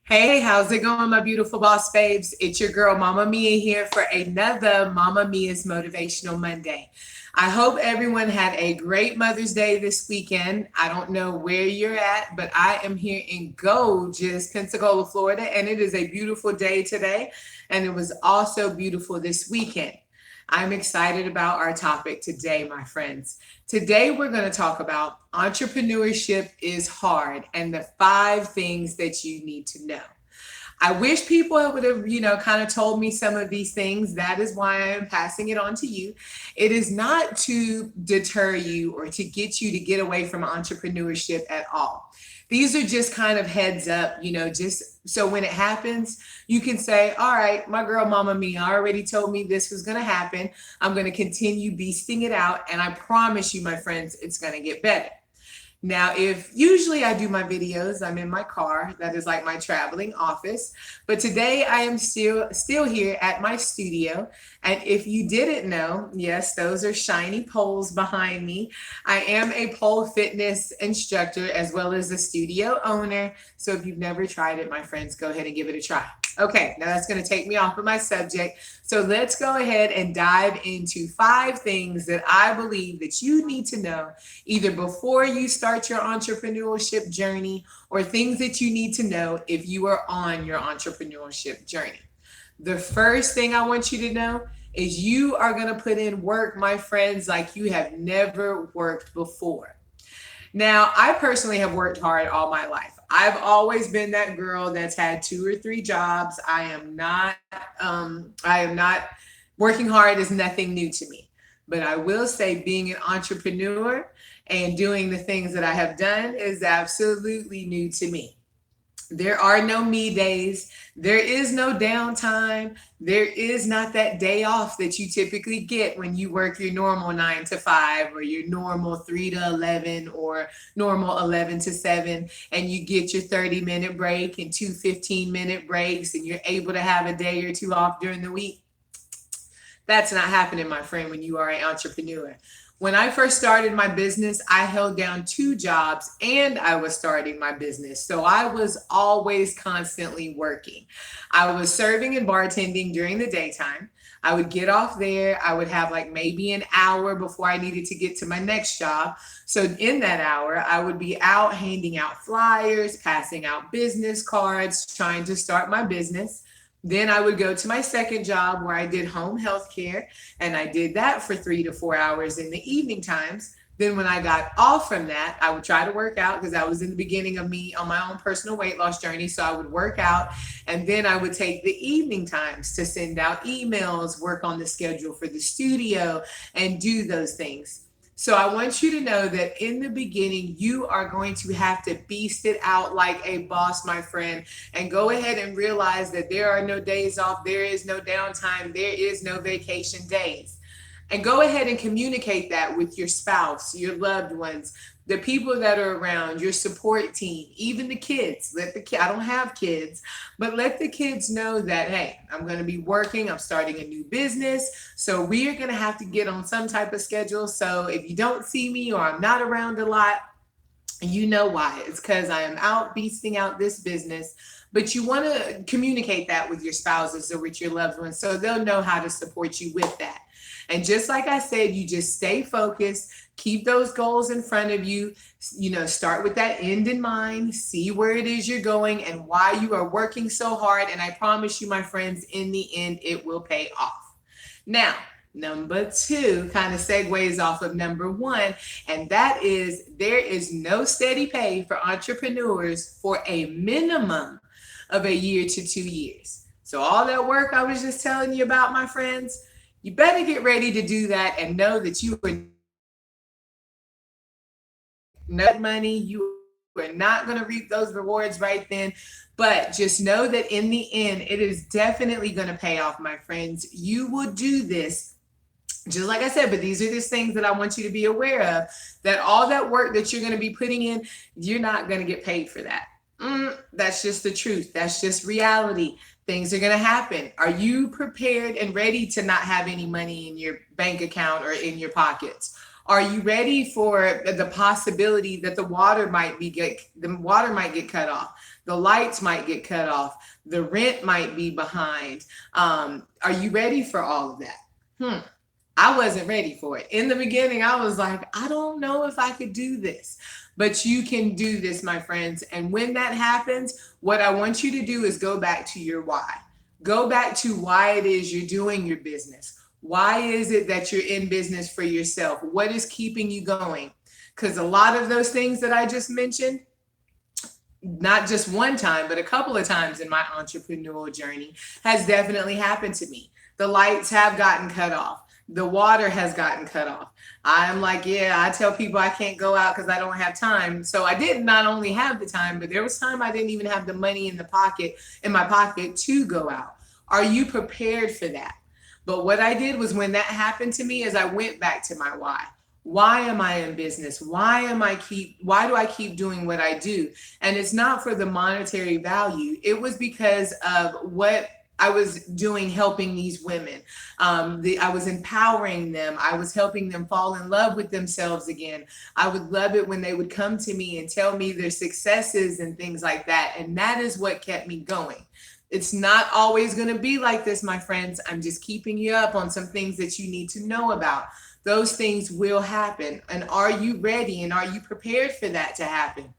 Hey, how's it going, my beautiful boss babes? It's your girl, Mama Mia, here for another Mama Mia's Motivational Monday. I hope everyone had a great Mother's Day this weekend. I don't know where you're at, but I am here in gorgeous Pensacola, Florida, and it is a beautiful day today, and it was also beautiful this weekend. I'm excited about our topic today, my friends. Today, we're going to talk about entrepreneurship is hard and the 5 things that you need to know. I wish people would have, kind of told me some of these things. That is why I'm passing it on to you. It is not to deter you or to get you to get away from entrepreneurship at all. These are just kind of heads up, just so when it happens, you can say, all right, my girl, Mama Mia, already told me this was going to happen. I'm going to continue beasting it out. And I promise you, my friends, it's going to get better. Now, if usually I do my videos, I'm in my car. That is like my traveling office. But today I am still here at my studio. And if you didn't know, yes, those are shiny poles behind me. I am a pole fitness instructor as well as a studio owner. So if you've never tried it, my friends, go ahead and give it a try. Okay, now that's going to take me off of my subject. So let's go ahead and dive into 5 things that I believe that you need to know either before you start your entrepreneurship journey or things that you need to know if you are on your entrepreneurship journey. The first thing I want you to know is you are going to put in work, my friends, like you have never worked before. Now, I personally have worked hard all my life. I've always been that girl that's had 2 or 3 jobs. I am not working hard is nothing new to me. But I will say being an entrepreneur and doing the things that I have done is absolutely new to me. There are no me days. There is no downtime. There is not that day off that you typically get when you work your normal 9 to 5 or your normal 3 to 11 or normal 11 to 7, and you get your 30-minute break and 2 15-minute breaks, and you're able to have a day or two off during the week. That's not happening, my friend, when you are an entrepreneur. When I first started my business, I held down 2 jobs and I was starting my business. So I was always constantly working. I was serving and bartending during the daytime. I would get off there. I would have like maybe an hour before I needed to get to my next job. So in that hour, I would be out handing out flyers, passing out business cards, trying to start my business. Then I would go to my second job where I did home health care, and I did that for 3 to 4 hours in the evening times. Then when I got off from that, I would try to work out because I was in the beginning of me on my own personal weight loss journey. So I would work out, and then I would take the evening times to send out emails, work on the schedule for the studio, and do those things. So I want you to know that in the beginning, you are going to have to beast it out like a boss, my friend, and go ahead and realize that there are no days off, there is no downtime, there is no vacation days. And go ahead and communicate that with your spouse, your loved ones, the people that are around, your support team, even the kids. I don't have kids, but let the kids know that, hey, I'm going to be working. I'm starting a new business. So we are going to have to get on some type of schedule. So if you don't see me or I'm not around a lot, you know why. It's because I am out beasting out this business. But you want to communicate that with your spouses or with your loved ones so they'll know how to support you with that. And just like I said, you just stay focused, keep those goals in front of you, start with that end in mind, see where it is you're going and why you are working so hard. And I promise you, my friends, in the end, it will pay off. Now, number 2 kind of segues off of number 1, and that is there is no steady pay for entrepreneurs for a minimum of a year to 2 years. So all that work I was just telling you about, my friends, you better get ready to do that and know that you are not money. You are not going to reap those rewards right then. But just know that in the end, it is definitely going to pay off, my friends. You will do this just like I said, but these are just things that I want you to be aware of, that all that work that you're going to be putting in, you're not going to get paid for that. That's just the truth. That's just reality. Things are going to happen. Are you prepared and ready to not have any money in your bank account or in your pockets? Are you ready for the possibility that the water might get cut off? The lights might get cut off. The rent might be behind. Are you ready for all of that? I wasn't ready for it. In the beginning, I was like, I don't know if I could do this. But you can do this, my friends. And when that happens, what I want you to do is go back to your why. Go back to why it is you're doing your business. Why is it that you're in business for yourself? What is keeping you going? Because a lot of those things that I just mentioned, not just one time, but a couple of times in my entrepreneurial journey, has definitely happened to me. The lights have gotten cut off. The water has gotten cut off. I'm like, yeah, I tell people I can't go out because I don't have time. So I did not only have the time, but there was time I didn't even have the money in my pocket to go out. Are you prepared for that? But what I did was, when that happened to me, is I went back to my why. Why am I in business? Why do I keep doing what I do? And it's not for the monetary value. It was because of what I was doing, helping these women. I was empowering them. I was helping them fall in love with themselves again. I would love it when they would come to me and tell me their successes and things like that. And that is what kept me going. It's not always going to be like this, my friends. I'm just keeping you up on some things that you need to know about. Those things will happen. And are you ready? And are you prepared for that to happen?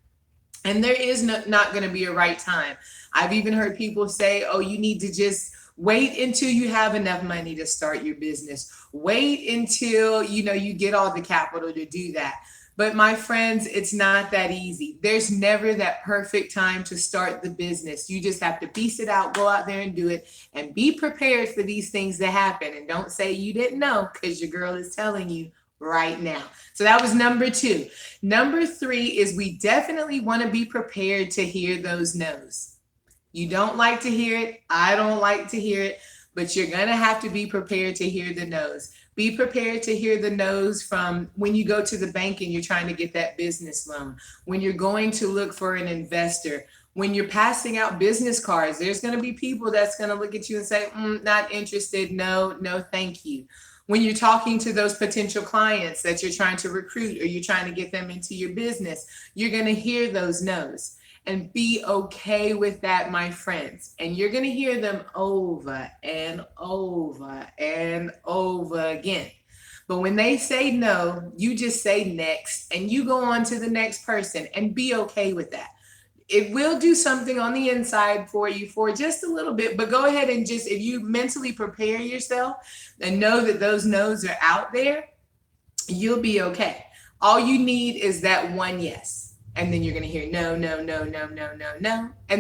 And there is not going to be a right time. I've even heard people say, oh, you need to just wait until you have enough money to start your business. Wait until, you get all the capital to do that. But my friends, it's not that easy. There's never that perfect time to start the business. You just have to piece it out, go out there and do it, and be prepared for these things to happen. And don't say you didn't know, because your girl is telling you right now. So that was number 2. Number 3 is, we definitely want to be prepared to hear those no's. You don't like to hear it. I don't like to hear it, but you're going to have to be prepared to hear the no's. Be prepared to hear the no's from when you go to the bank and you're trying to get that business loan, when you're going to look for an investor, when you're passing out business cards. There's going to be people that's going to look at you and say, not interested. No, thank you. When you're talking to those potential clients that you're trying to recruit, or you're trying to get them into your business, you're going to hear those no's. And be okay with that, my friends. And you're going to hear them over and over and over again. But when they say no, you just say next, and you go on to the next person, and be okay with that. It will do something on the inside for you for just a little bit, but go ahead and just, if you mentally prepare yourself and know that those no's are out there, you'll be okay. All you need is that one yes. And then you're going to hear no. And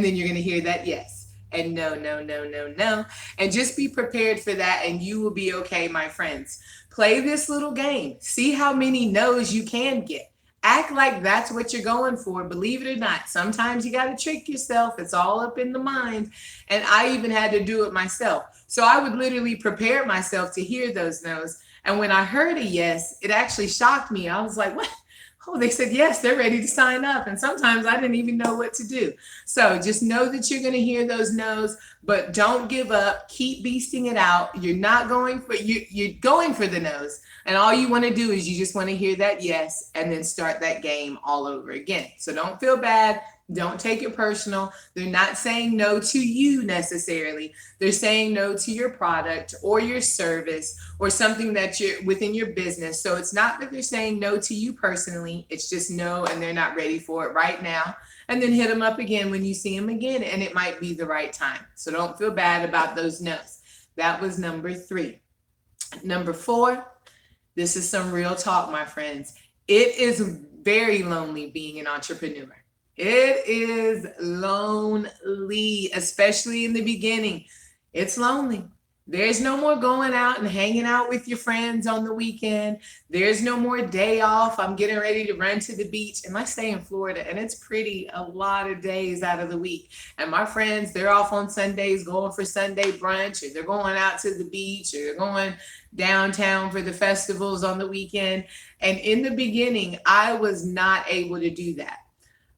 then you're going to hear that yes. And no. And just be prepared for that, and you will be okay, my friends. Play this little game. See how many no's you can get. Act like that's what you're going for. Believe it or not, sometimes you got to trick yourself. It's all up in the mind. And I even had to do it myself. So I would literally prepare myself to hear those no's. And when I heard a yes, it actually shocked me. I was like, what? Oh, they said, yes, they're ready to sign up. And sometimes I didn't even know what to do. So just know that you're going to hear those no's, but don't give up. Keep beasting it out. You're going for the no's. And all you want to do is you just want to hear that yes, and then start that game all over again. So don't feel bad. Don't take it personal. They're not saying no to you necessarily. They're saying no to your product or your service or something that you're within your business. So it's not that they're saying no to you personally. It's just no, and they're not ready for it right now. And then hit them up again when you see them again, and it might be the right time. So don't feel bad about those no's. That was number 3. Number 4, this is some real talk, my friends. It is very lonely being an entrepreneur. It is lonely, especially in the beginning. It's lonely. There's no more going out and hanging out with your friends on the weekend. There's no more day off. I'm getting ready to run to the beach. And I stay in Florida, and it's pretty a lot of days out of the week. And my friends, they're off on Sundays going for Sunday brunch, or they're going out to the beach, or they're going downtown for the festivals on the weekend. And in the beginning, I was not able to do that.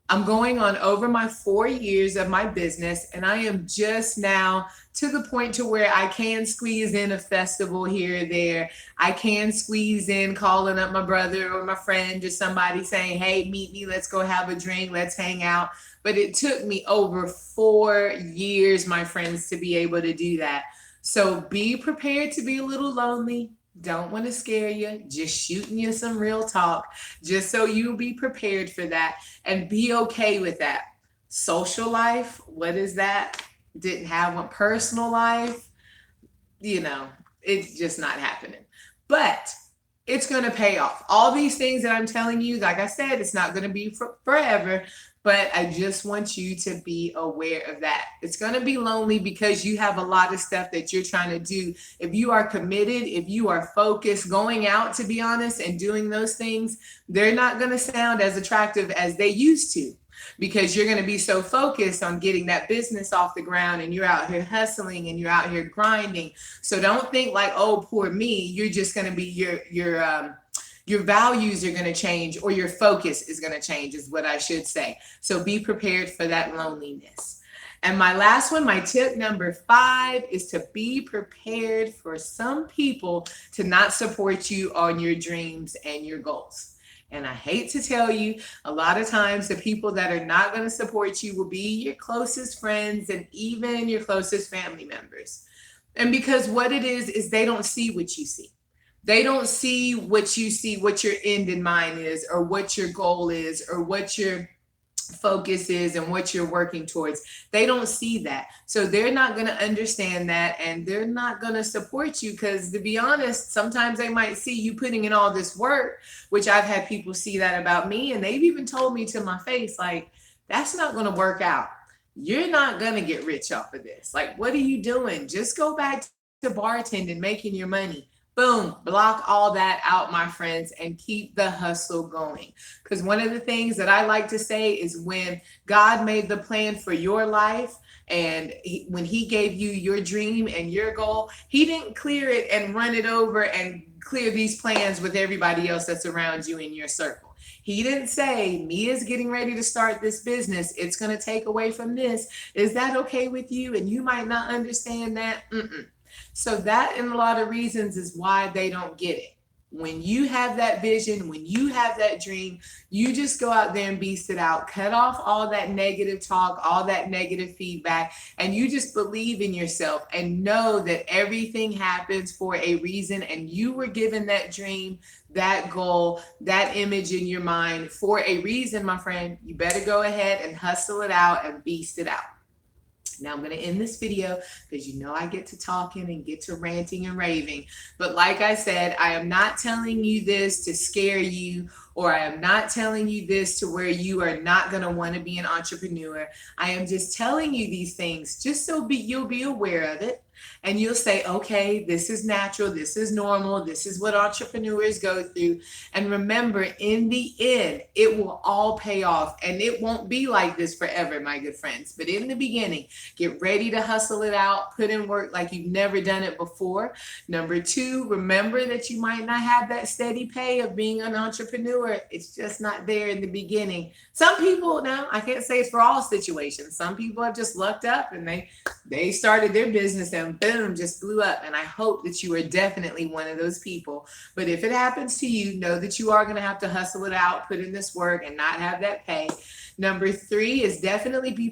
I'm going on over my 4 years of my business, and I am just now to the point to where I can squeeze in a festival here or there. I can squeeze in calling up my brother or my friend or somebody saying, hey, meet me, let's go have a drink, let's hang out. But it took me over 4 years, my friends, to be able to do that. So be prepared to be a little lonely. Don't want to scare you, just shooting you some real talk, just so you'll be prepared for that and be okay with that. Social life, what is that? Didn't have one. Personal life, it's just not happening. But it's going to pay off. All these things that I'm telling you, like I said, it's not going to be forever, but I just want you to be aware of that. It's going to be lonely because you have a lot of stuff that you're trying to do. If you are committed, if you are focused, going out, to be honest, and doing those things, they're not going to sound as attractive as they used to, because you're going to be so focused on getting that business off the ground, and you're out here hustling and you're out here grinding. So don't think like, oh, poor me. You're just going to be your values are going to change, or your focus is going to change, is what I should say. So be prepared for that loneliness. And my last one, my tip number 5, is to be prepared for some people to not support you on your dreams and your goals. And I hate to tell you, a lot of times the people that are not going to support you will be your closest friends and even your closest family members. And because what it is they don't see what you see. They don't see what you see, what your end in mind is, or what your goal is, or what your focus is, and what you're working towards. They don't see that. So they're not going to understand that, and they're not going to support you, because, to be honest, sometimes they might see you putting in all this work, which I've had people see that about me, and they've even told me to my face, like, that's not going to work out. You're not going to get rich off of this. Like, what are you doing? Just go back to bartending, making your money. Boom, block all that out, my friends, and keep the hustle going. Because one of the things that I like to say is, when God made the plan for your life, and when he gave you your dream and your goal, he didn't clear it and run it over and clear these plans with everybody else that's around you in your circle. He didn't say, Mia's getting ready to start this business. It's going to take away from this. Is that okay with you? And you might not understand that. So that, and a lot of reasons, is why they don't get it. When you have that vision, when you have that dream, you just go out there and beast it out. Cut off all that negative talk, all that negative feedback, and you just believe in yourself and know that everything happens for a reason, and you were given that dream, that goal, that image in your mind for a reason, my friend. You better go ahead and hustle it out and beast it out. Now I'm going to end this video, because I get to talking and get to ranting and raving. But like I said, I am not telling you this to scare you, or I am not telling you this to where you are not going to want to be an entrepreneur. I am just telling you these things just so you'll be aware of it. And you'll say, okay, this is natural, this is normal, this is what entrepreneurs go through. And remember, in the end, it will all pay off. And it won't be like this forever, my good friends. But in the beginning, get ready to hustle it out, put in work like you've never done it before. Number 2, remember that you might not have that steady pay of being an entrepreneur. It's just not there in the beginning. Some people, now I can't say it's for all situations. Some people have just lucked up and they started their business and boom, just blew up. And I hope that you are definitely one of those people. But if it happens to you, know that you are going to have to hustle it out, put in this work, and not have that pay. Number 3 is definitely be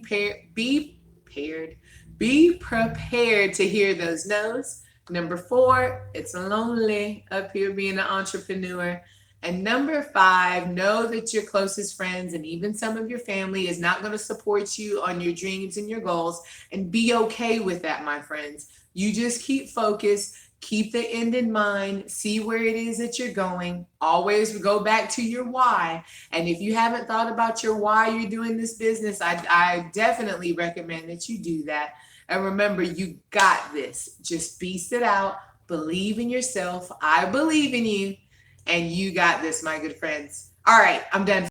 prepared to hear those no's. Number 4, it's lonely up here being an entrepreneur. And number 5, know that your closest friends and even some of your family is not going to support you on your dreams and your goals, and be okay with that, my friends. You just keep focused, keep the end in mind, see where it is that you're going. Always go back to your why. And if you haven't thought about your why you're doing this business, I definitely recommend that you do that. And remember, you got this. Just beast it out. Believe in yourself. I believe in you. And you got this, my good friends. All right, I'm done.